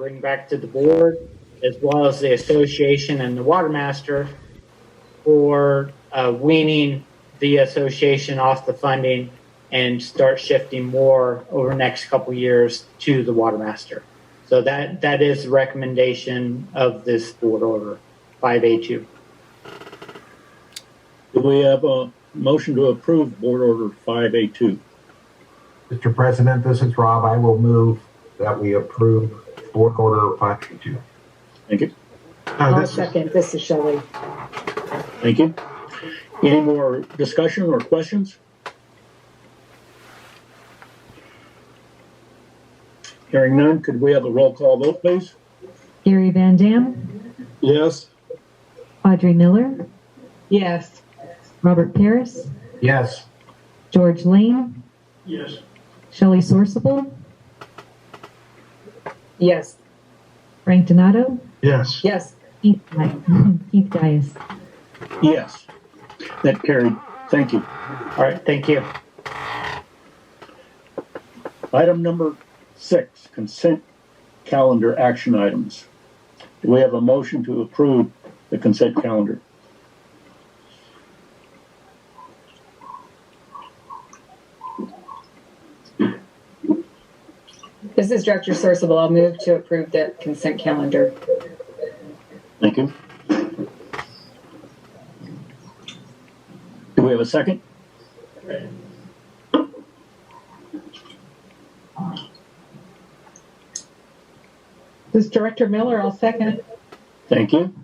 bring back to the board, as well as the association and the water master, for weaning the association off the funding and start shifting more over the next couple years to the water master. So that is the recommendation of this board order 5A2. Do we have a motion to approve board order 5A2? Mr. President, this is Rob. I will move that we approve board order 5A2. Thank you. I'll second. This is Shelley. Thank you. Any more discussion or questions? Hearing none, could we have a roll call vote, please? Gary Van Dam, Yes. Audrey Miller, Yes. Robert Paris, Yes. George Lane, Yes. Shelley Sorsable, Yes. Frank Donato, Yes. Yes. Keith Dias. Yes. That carried. Thank you. All right, thank you. Item number 6, consent calendar action items. Do we have a motion to approve the consent calendar? This is Director Sorsable. I'll move to approve the consent calendar. Thank you. Do we have a second? This is Director Miller. I'll second. Thank you.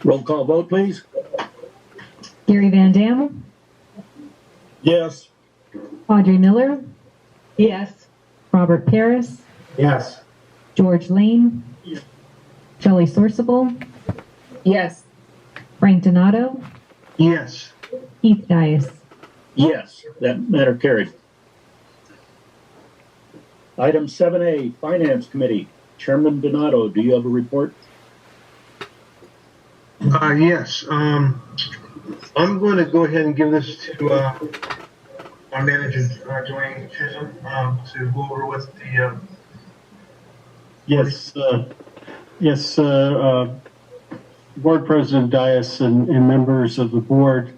Roll call vote, please. Gary Van Dam, Yes. Audrey Miller, Yes. Robert Paris, Yes. George Lane, Shelley Sorsable, Yes. Frank Donato, Yes. Keith Dias. Yes, that matter carried. Item 7A, Finance Committee. Chairman Donato, do you have a report? Yes. I'm going to go ahead and give this to our manager, Dwayne Chisholm, to go over with the. Yes, Board President Dias and members of the board.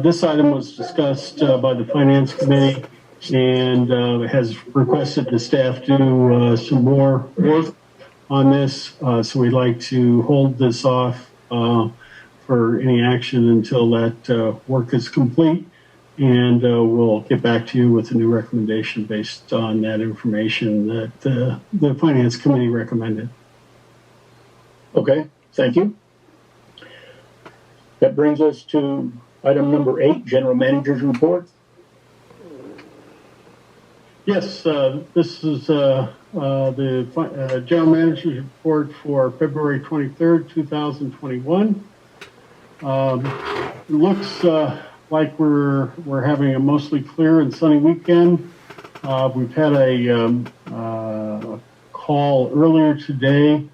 This item was discussed by the Finance Committee and has requested the staff do some more work on this. So we'd like to hold this off for any action until that work is complete. And we'll get back to you with a new recommendation based on that information that the Finance Committee recommended. Okay, thank you. That brings us to item number 8, General Manager's Report. Yes, this is the General Manager's Report for February 23rd, 2021. It looks like we're having a mostly clear and sunny weekend. We've had a call earlier today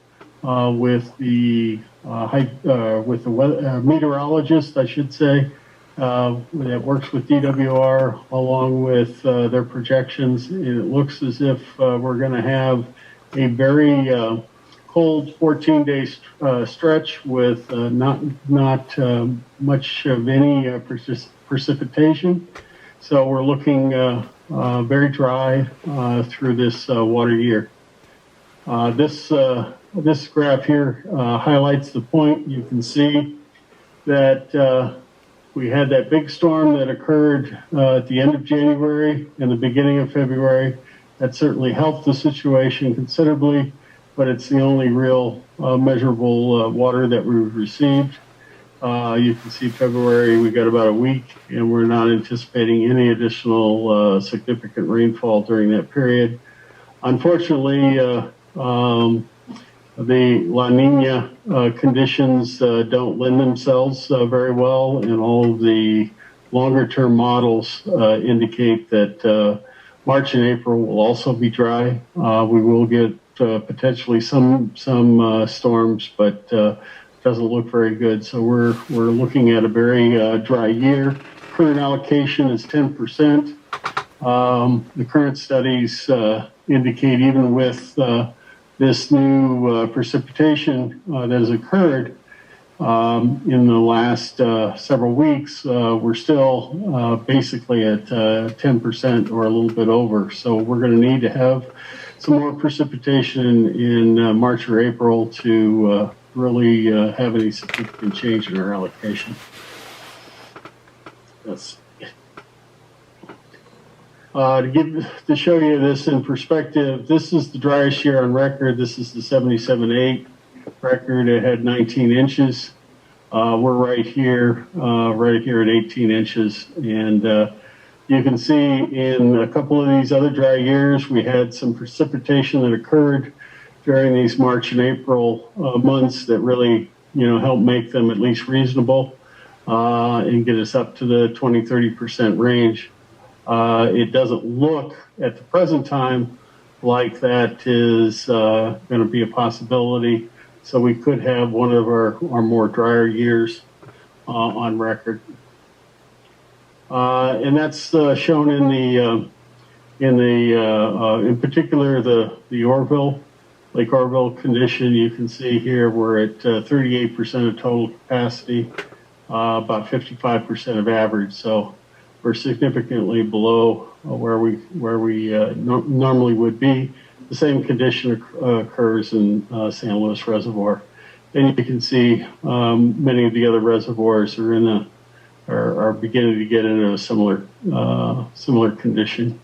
with the meteorologist, I should say, that works with DWR along with their projections. It looks as if we're going to have a very cold 14-day stretch with not much of any precipitation. So we're looking very dry through this water year. This graph here highlights the point. You can see that we had that big storm that occurred at the end of January and the beginning of February. That certainly helped the situation considerably, but it's the only real measurable water that we've received. You can see February, we got about a week, and we're not anticipating any additional significant rainfall during that period. Unfortunately, the La Nina conditions don't lend themselves very well, and all of the longer-term models indicate that March and April will also be dry. We will get potentially some storms, but doesn't look very good. So we're looking at a very dry year. Current allocation is 10%. The current studies indicate even with this new precipitation that has occurred in the last several weeks, we're still basically at 10% or a little bit over. So we're going to need to have some more precipitation in March or April to really have any significant change in our allocation. That's to show you this in perspective. This is the driest year on record. This is the 77.8 record. It had 19 inches. We're right here at 18 inches. And you can see in a couple of these other dry years, we had some precipitation that occurred during these March and April months that really, helped make them at least reasonable and get us up to the 20-30% range. It doesn't look at the present time like that is going to be a possibility. So we could have one of our more drier years on record. And that's shown in particular the Orville, Lake Orville condition. You can see here we're at 38% of total capacity, about 55% of average. So we're significantly below where we normally would be. The same condition occurs in San Luis Reservoir, and you can see many of the other reservoirs are beginning to get into a similar condition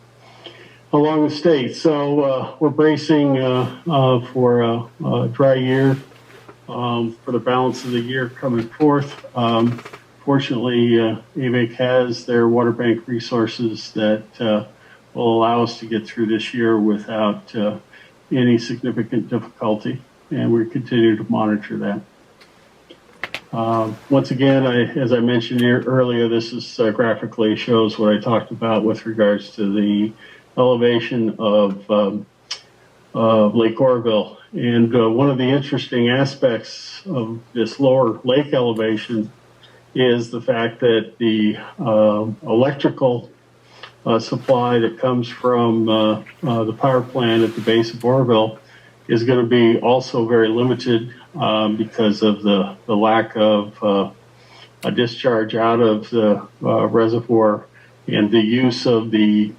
along the state. So we're bracing for a dry year for the balance of the year coming forth. Fortunately, Avek has their water bank resources that will allow us to get through this year without any significant difficulty, and we continue to monitor that. Once again, as I mentioned earlier, this is graphically shows what I talked about with regards to the elevation of Lake Orville. And one of the interesting aspects of this lower lake elevation is the fact that the electrical supply that comes from the power plant at the base of Orville is going to be also very limited because of the lack of a discharge out of the reservoir and the use of the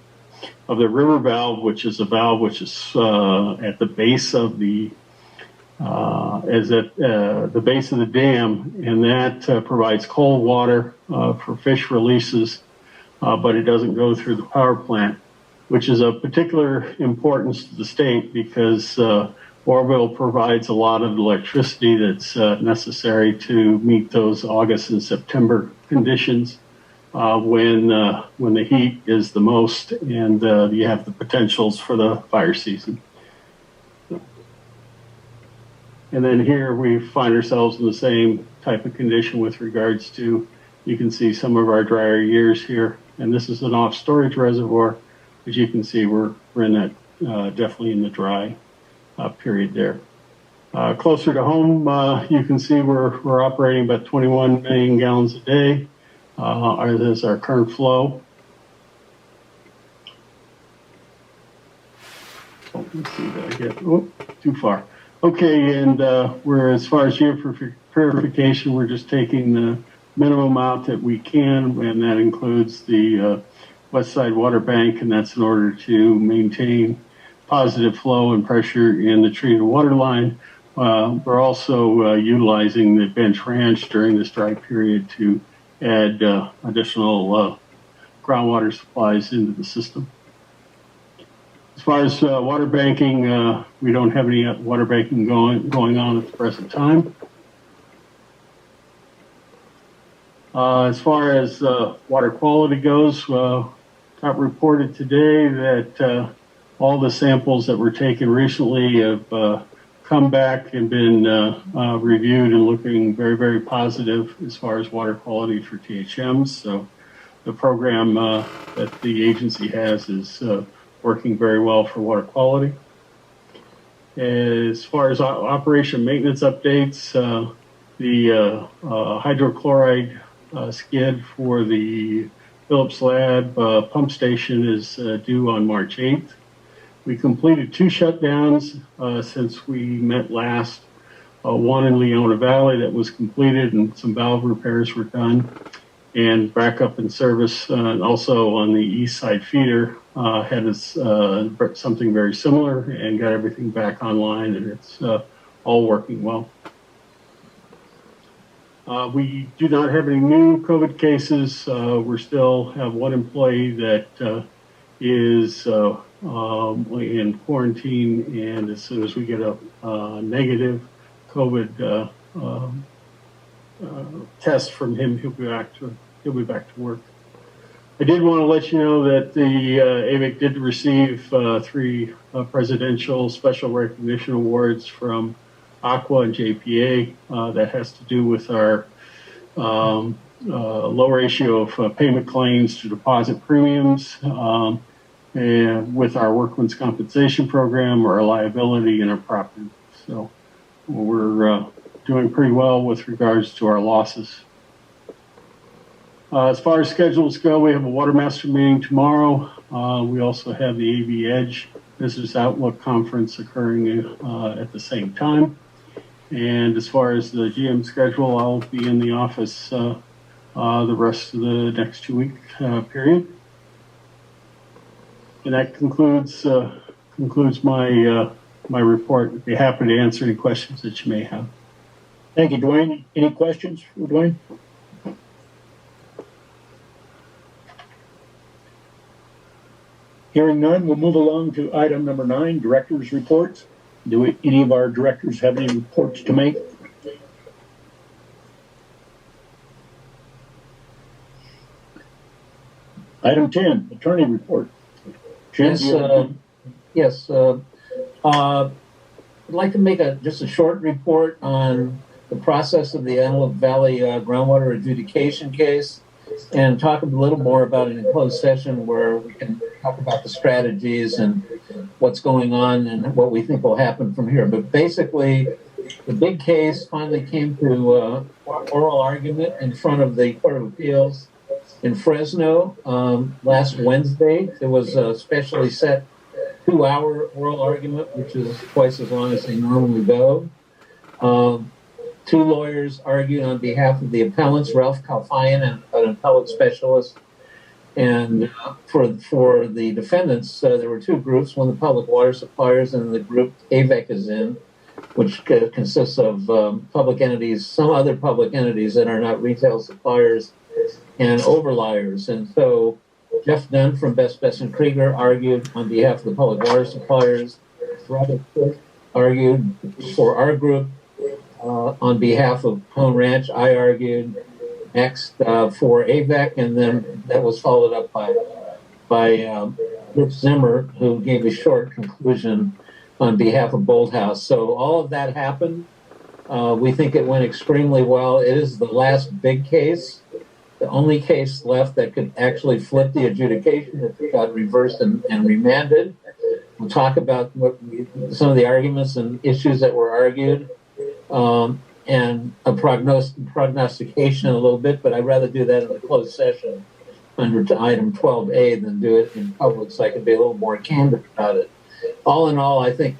river valve, which is a valve which is at the base of the base of the dam, and that provides cold water for fish releases, but it doesn't go through the power plant, which is of particular importance to the state because Orville provides a lot of electricity that's necessary to meet those August and September conditions when the heat is the most and you have the potentials for the fire season. And then here we find ourselves in the same type of condition with regards to, you can see some of our drier years here. And this is an off storage reservoir. As you can see, we're in that definitely in the dry period there. Closer to home, you can see we're operating about 21 million gallons a day. That's our current flow. Let's see, did I get too far? Okay, and we're, as far as year purification, we're just taking the minimum out that we can, and that includes the west side water bank, and that's in order to maintain positive flow and pressure in the treated water line. We're also utilizing the bench ranch during this dry period to add additional groundwater supplies into the system. As far as water banking, we don't have any water banking going on at the present time. As far as water quality goes, got reported today that all the samples that were taken recently have come back and been reviewed and looking very, very positive as far as water quality for THMs. So the program that the agency has is working very well for water quality. As far as operation maintenance updates, the hydrochloride skid for the Phillips Lab pump station is due on March 8th. We completed 2 shutdowns since we met last. One in Leona Valley that was completed and some valve repairs were done. And back up in service, also on the east side feeder, had something very similar and got everything back online, and it's all working well. We do not have any new COVID cases. We still have one employee that is in quarantine, and as soon as we get a negative COVID test from him, he'll be back to work. I did want to let you know that the Avek did receive 3 presidential special recognition awards from Aqua and JPA. That has to do with our low ratio of payment claims to deposit premiums, and with our workman's compensation program, our liability, and our property. So we're doing pretty well with regards to our losses. As far as schedules go, we have a Water Master meeting tomorrow. We also have the AV Edge Business Outlook Conference occurring at the same time. And as far as the GM schedule, I'll be in the office the rest of the next 2-week period. And that concludes my report. I'd be happy to answer any questions that you may have. Thank you, Dwayne. Any questions for Dwayne? Hearing none, we'll move along to item number 9, director's reports. Do any of our directors have any reports to make? Item 10, attorney report. Jim, Yes, I'd like to make just a short report on the process of the Antelope Valley groundwater adjudication case, and talk a little more about it in closed session where we can talk about the strategies and what's going on and what we think will happen from here. But basically, the big case finally came to oral argument in front of the Court of Appeals in Fresno last Wednesday. There was a specially set 2-hour oral argument, which is twice as long as they normally go. 2 lawyers argued on behalf of the appellants, Ralph Kalfayan, an appellate specialist. And for the defendants, there were 2 groups, one the public water suppliers and the group Avek is in, which consists of public entities, some other public entities that are not retail suppliers, and overliers. And so Jeff Dunn from Best and Krieger argued on behalf of the public water suppliers. Robert Cook argued for our group. On behalf of Home Ranch, I argued next for Avek, and then that was followed up by Rip Zimmer, who gave a short conclusion on behalf of Bold House. So all of that happened. We think it went extremely well. It is the last big case, the only case left that could actually flip the adjudication if it got reversed and remanded. We'll talk about some of the arguments and issues that were argued. And a prognostication a little bit, but I'd rather do that in a closed session under item 12A than do it in public, so I can be a little more candid about it. All in all, I think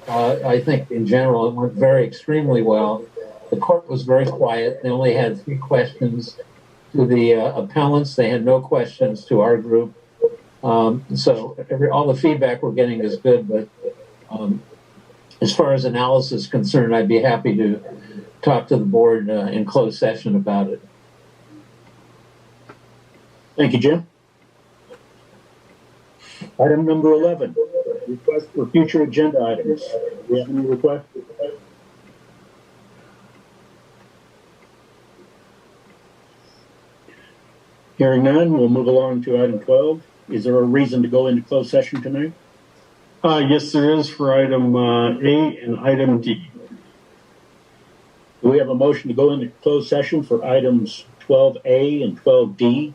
in general it went extremely well. The court was very quiet. They only had 3 questions to the appellants. They had no questions to our group. So all the feedback we're getting is good, but as far as analysis is concerned, I'd be happy to talk to the board in closed session about it. Thank you, Jim. Item number 11, request for future agenda items. Do we have any requests? Hearing none, we'll move along to item 12. Is there a reason to go into closed session tonight? Yes, there is for item A and item D. Do we have a motion to go into closed session for items 12A and 12D?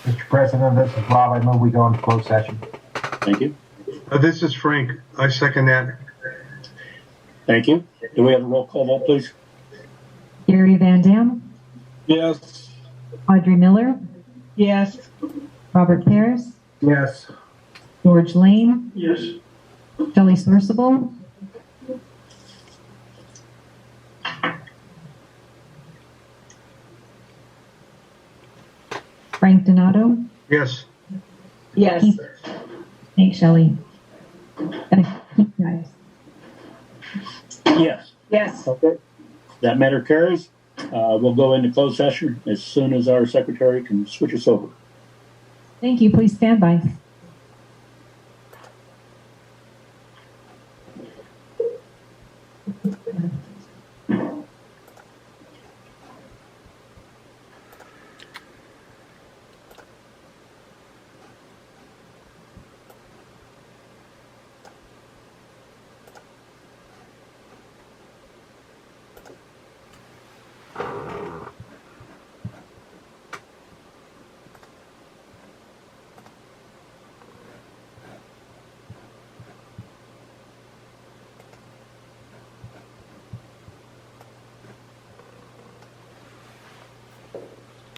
Mr. President, this is Rob. I move we go into closed session. Thank you. This is Frank. I second that. Thank you. Do we have a roll call vote, please? Gary Van Dam, Yes. Audrey Miller, Yes. Robert Paris, Yes. George Lane, Yes. Shelley Sorcible, Frank Donato, Yes. Yes. Thanks, Shelley. Keith Dias. Yes. Yes. Okay. That matter carries. We'll go into closed session as soon as our secretary can switch us over. Thank you. Please stand by.